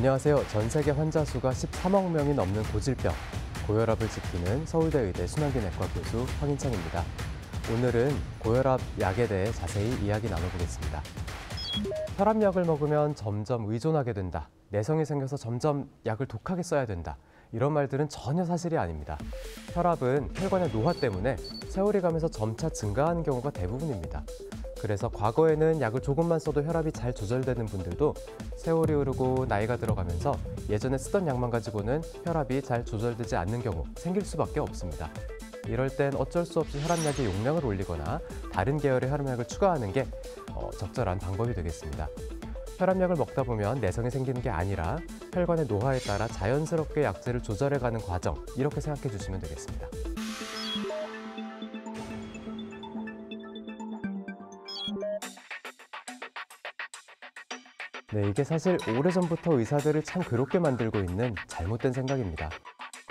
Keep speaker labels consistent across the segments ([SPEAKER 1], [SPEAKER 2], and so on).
[SPEAKER 1] 안녕하세요. 전 세계 환자 수가 13억 명이 넘는 고질병, 고혈압을 지키는 서울대 의대 순환기내과 교수 황인창입니다. 오늘은 고혈압 약에 대해 자세히 이야기 나눠보겠습니다. 혈압약을 먹으면 점점 의존하게 된다. 내성이 생겨서 점점 약을 독하게 써야 된다. 이런 말들은 전혀 사실이 아닙니다. 혈압은 혈관의 노화 때문에 세월이 가면서 점차 증가하는 경우가 대부분입니다. 그래서 과거에는 약을 조금만 써도 혈압이 잘 조절되는 분들도 세월이 흐르고 나이가 들어가면서 예전에 쓰던 약만 가지고는 혈압이 잘 조절되지 않는 경우 생길 수밖에 없습니다. 이럴 땐 어쩔 수 없이 혈압약의 용량을 올리거나 다른 계열의 혈압약을 추가하는 게 적절한 방법이 되겠습니다. 혈압약을 먹다 보면 내성이 생기는 게 아니라 혈관의 노화에 따라 자연스럽게 약제를 조절해가는 과정, 이렇게 생각해 주시면 되겠습니다. 네, 이게 사실 오래전부터 의사들을 참 괴롭게 만들고 있는 잘못된 생각입니다.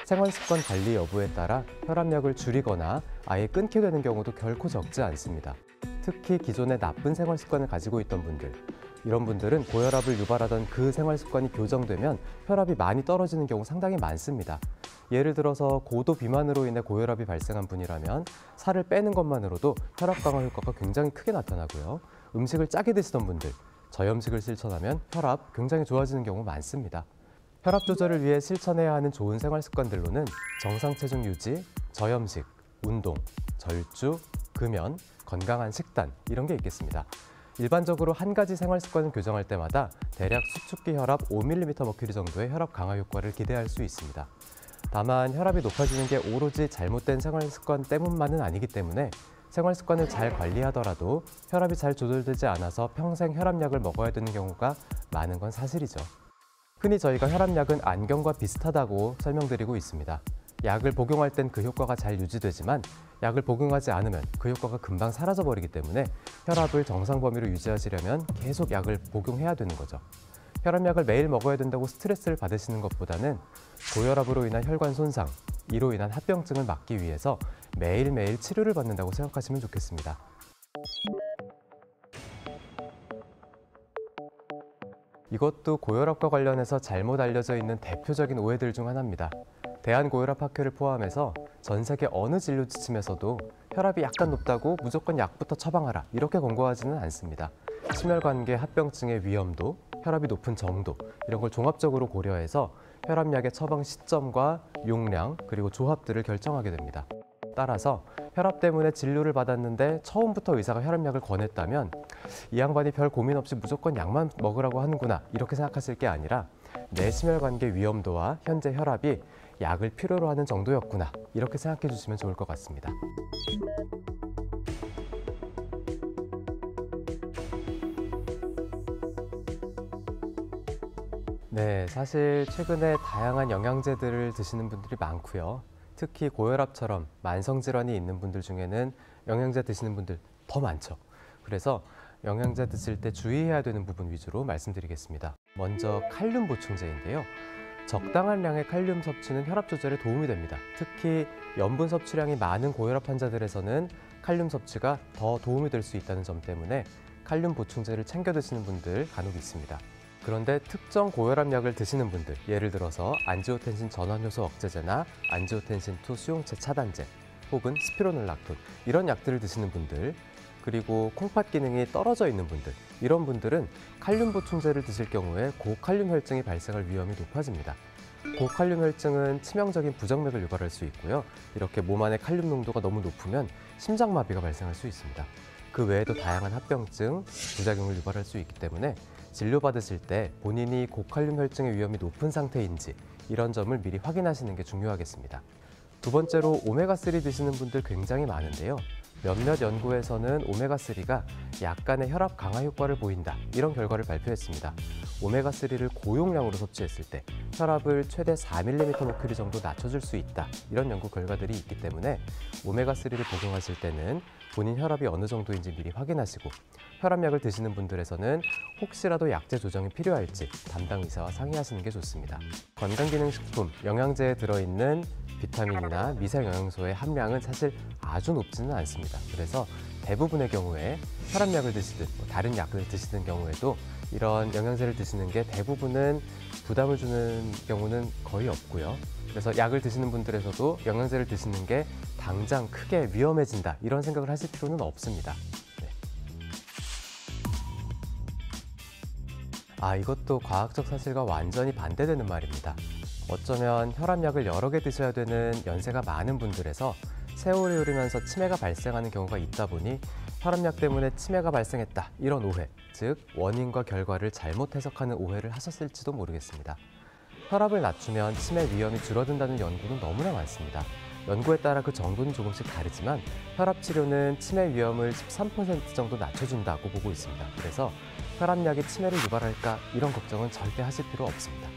[SPEAKER 1] 생활습관 관리 여부에 따라 혈압약을 줄이거나 아예 끊게 되는 경우도 결코 적지 않습니다. 특히 기존에 나쁜 생활습관을 가지고 있던 분들, 이런 분들은 고혈압을 유발하던 그 생활습관이 교정되면 혈압이 많이 떨어지는 경우 상당히 많습니다. 예를 들어서 고도 비만으로 인해 고혈압이 발생한 분이라면 살을 빼는 것만으로도 혈압 강화 효과가 굉장히 크게 나타나고요. 음식을 짜게 드시던 분들, 저염식을 실천하면 혈압 굉장히 좋아지는 경우 많습니다. 혈압 조절을 위해 실천해야 하는 좋은 생활 습관들로는 정상 체중 유지, 저염식, 운동, 절주, 금연, 건강한 식단 이런 게 있겠습니다. 일반적으로 한 가지 생활 습관을 교정할 때마다 대략 수축기 혈압 5mmHg 정도의 혈압 강화 효과를 기대할 수 있습니다. 다만 혈압이 높아지는 게 오로지 잘못된 생활 습관 때문만은 아니기 때문에 생활 습관을 잘 관리하더라도 혈압이 잘 조절되지 않아서 평생 혈압약을 먹어야 되는 경우가 많은 건 사실이죠. 흔히 저희가 혈압약은 안경과 비슷하다고 설명드리고 있습니다. 약을 복용할 땐 그 효과가 잘 유지되지만 약을 복용하지 않으면 그 효과가 금방 사라져버리기 때문에 혈압을 정상 범위로 유지하시려면 계속 약을 복용해야 되는 거죠. 혈압약을 매일 먹어야 된다고 스트레스를 받으시는 것보다는 고혈압으로 인한 혈관 손상, 이로 인한 합병증을 막기 위해서 매일매일 치료를 받는다고 생각하시면 좋겠습니다. 이것도 고혈압과 관련해서 잘못 알려져 있는 대표적인 오해들 중 하나입니다. 대한고혈압학회를 포함해서 전 세계 어느 진료 지침에서도 혈압이 약간 높다고 무조건 약부터 처방하라 이렇게 권고하지는 않습니다. 심혈관계 합병증의 위험도, 혈압이 높은 정도 이런 걸 종합적으로 고려해서 혈압약의 처방 시점과 용량 그리고 조합들을 결정하게 됩니다. 따라서 혈압 때문에 진료를 받았는데 처음부터 의사가 혈압약을 권했다면 이 양반이 별 고민 없이 무조건 약만 먹으라고 하는구나 이렇게 생각하실 게 아니라 내 심혈관계 위험도와 현재 혈압이 약을 필요로 하는 정도였구나 이렇게 생각해 주시면 좋을 것 같습니다. 네, 사실 최근에 다양한 영양제들을 드시는 분들이 많고요. 특히 고혈압처럼 만성질환이 있는 분들 중에는 영양제 드시는 분들 더 많죠. 그래서 영양제 드실 때 주의해야 되는 부분 위주로 말씀드리겠습니다. 먼저 칼륨 보충제인데요. 적당한 양의 칼륨 섭취는 혈압 조절에 도움이 됩니다. 특히 염분 섭취량이 많은 고혈압 환자들에서는 칼륨 섭취가 더 도움이 될 수 있다는 점 때문에 칼륨 보충제를 챙겨 드시는 분들 간혹 있습니다. 그런데 특정 고혈압 약을 드시는 분들, 예를 들어서 안지오텐신 전환효소 억제제나 안지오텐신2 수용체 차단제 혹은 스피로놀락톤 이런 약들을 드시는 분들, 그리고 콩팥 기능이 떨어져 있는 분들, 이런 분들은 칼륨 보충제를 드실 경우에 고칼륨 혈증이 발생할 위험이 높아집니다. 고칼륨 혈증은 치명적인 부정맥을 유발할 수 있고요. 이렇게 몸 안의 칼륨 농도가 너무 높으면 심장마비가 발생할 수 있습니다. 그 외에도 다양한 합병증, 부작용을 유발할 수 있기 때문에 진료받으실 때 본인이 고칼륨 혈증의 위험이 높은 상태인지 이런 점을 미리 확인하시는 게 중요하겠습니다. 두 번째로 오메가3 드시는 분들 굉장히 많은데요. 몇몇 연구에서는 오메가3가 약간의 혈압 강화 효과를 보인다 이런 결과를 발표했습니다. 오메가3를 고용량으로 섭취했을 때 혈압을 최대 4mmHg 정도 낮춰줄 수 있다 이런 연구 결과들이 있기 때문에 오메가3를 복용하실 때는 본인 혈압이 어느 정도인지 미리 확인하시고 혈압약을 드시는 분들에서는 혹시라도 약제 조정이 필요할지 담당 의사와 상의하시는 게 좋습니다. 건강기능식품, 영양제에 들어있는 비타민이나 미생영양소의 함량은 사실 아주 높지는 않습니다. 그래서 대부분의 경우에 혈압약을 드시든 다른 약을 드시는 경우에도 이런 영양제를 드시는 게 대부분은 부담을 주는 경우는 거의 없고요. 그래서 약을 드시는 분들에서도 영양제를 드시는 게 당장 크게 위험해진다 이런 생각을 하실 필요는 없습니다. 이것도 과학적 사실과 완전히 반대되는 말입니다. 어쩌면 혈압약을 여러 개 드셔야 되는 연세가 많은 분들에서 세월이 흐르면서 치매가 발생하는 경우가 있다 보니 혈압약 때문에 치매가 발생했다 이런 오해, 즉 원인과 결과를 잘못 해석하는 오해를 하셨을지도 모르겠습니다. 혈압을 낮추면 치매 위험이 줄어든다는 연구는 너무나 많습니다. 연구에 따라 그 정도는 조금씩 다르지만 혈압 치료는 치매 위험을 13% 정도 낮춰준다고 보고 있습니다. 그래서 혈압약이 치매를 유발할까 이런 걱정은 절대 하실 필요 없습니다.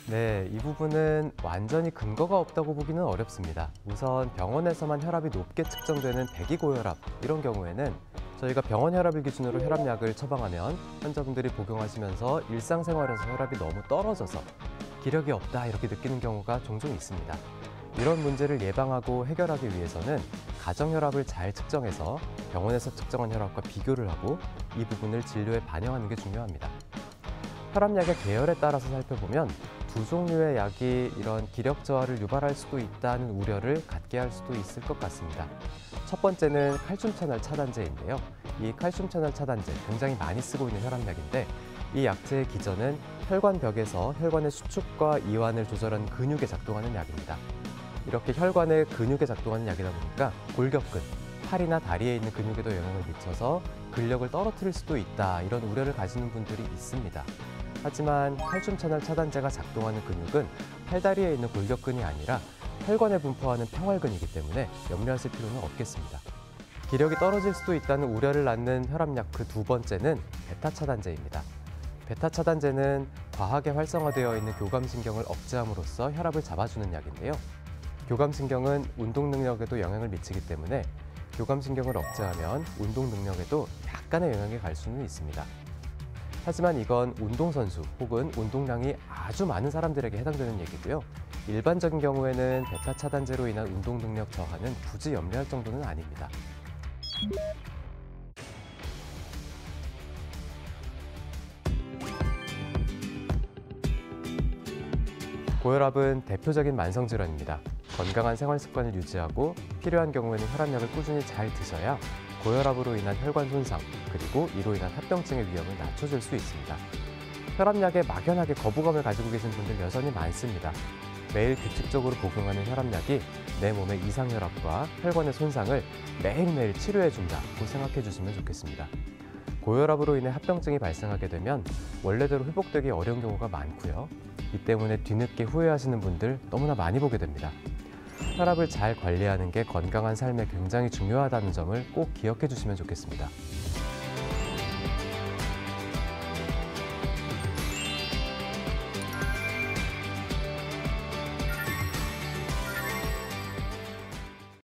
[SPEAKER 1] 네, 이 부분은 완전히 근거가 없다고 보기는 어렵습니다. 우선 병원에서만 혈압이 높게 측정되는 대기고혈압 이런 경우에는 저희가 병원 혈압을 기준으로 혈압약을 처방하면 환자분들이 복용하시면서 일상생활에서 혈압이 너무 떨어져서 기력이 없다 이렇게 느끼는 경우가 종종 있습니다. 이런 문제를 예방하고 해결하기 위해서는 가정 혈압을 잘 측정해서 병원에서 측정한 혈압과 비교를 하고 이 부분을 진료에 반영하는 게 중요합니다. 혈압약의 계열에 따라서 살펴보면 두 종류의 약이 이런 기력 저하를 유발할 수도 있다는 우려를 갖게 할 수도 있을 것 같습니다. 첫 번째는 칼슘 채널 차단제인데요. 이 칼슘 채널 차단제 굉장히 많이 쓰고 있는 혈압약인데 이 약제의 기전은 혈관벽에서 혈관의 수축과 이완을 조절하는 근육에 작동하는 약입니다. 이렇게 혈관의 근육에 작동하는 약이다 보니까 골격근, 팔이나 다리에 있는 근육에도 영향을 미쳐서 근력을 떨어뜨릴 수도 있다 이런 우려를 가지는 분들이 있습니다. 하지만 칼슘 채널 차단제가 작동하는 근육은 팔다리에 있는 골격근이 아니라 혈관에 분포하는 평활근이기 때문에 염려하실 필요는 없겠습니다. 기력이 떨어질 수도 있다는 우려를 낳는 혈압약 그 두 번째는 베타 차단제입니다. 베타 차단제는 과하게 활성화되어 있는 교감신경을 억제함으로써 혈압을 잡아주는 약인데요. 교감신경은 운동 능력에도 영향을 미치기 때문에 교감신경을 억제하면 운동 능력에도 약간의 영향이 갈 수는 있습니다. 하지만 이건 운동선수 혹은 운동량이 아주 많은 사람들에게 해당되는 얘기고요. 일반적인 경우에는 베타 차단제로 인한 운동 능력 저하는 굳이 염려할 정도는 아닙니다. 고혈압은 대표적인 만성질환입니다. 건강한 생활 습관을 유지하고 필요한 경우에는 혈압약을 꾸준히 잘 드셔야 고혈압으로 인한 혈관 손상, 그리고 이로 인한 합병증의 위험을 낮춰줄 수 있습니다. 혈압약에 막연하게 거부감을 가지고 계신 분들 여전히 많습니다. 매일 규칙적으로 복용하는 혈압약이 내 몸의 이상혈압과 혈관의 손상을 매일매일 치료해준다고 생각해 주시면 좋겠습니다. 고혈압으로 인해 합병증이 발생하게 되면 원래대로 회복되기 어려운 경우가 많고요. 이 때문에 뒤늦게 후회하시는 분들 너무나 많이 보게 됩니다. 혈압을 잘 관리하는 게 건강한 삶에 굉장히 중요하다는 점을 꼭 기억해 주시면 좋겠습니다.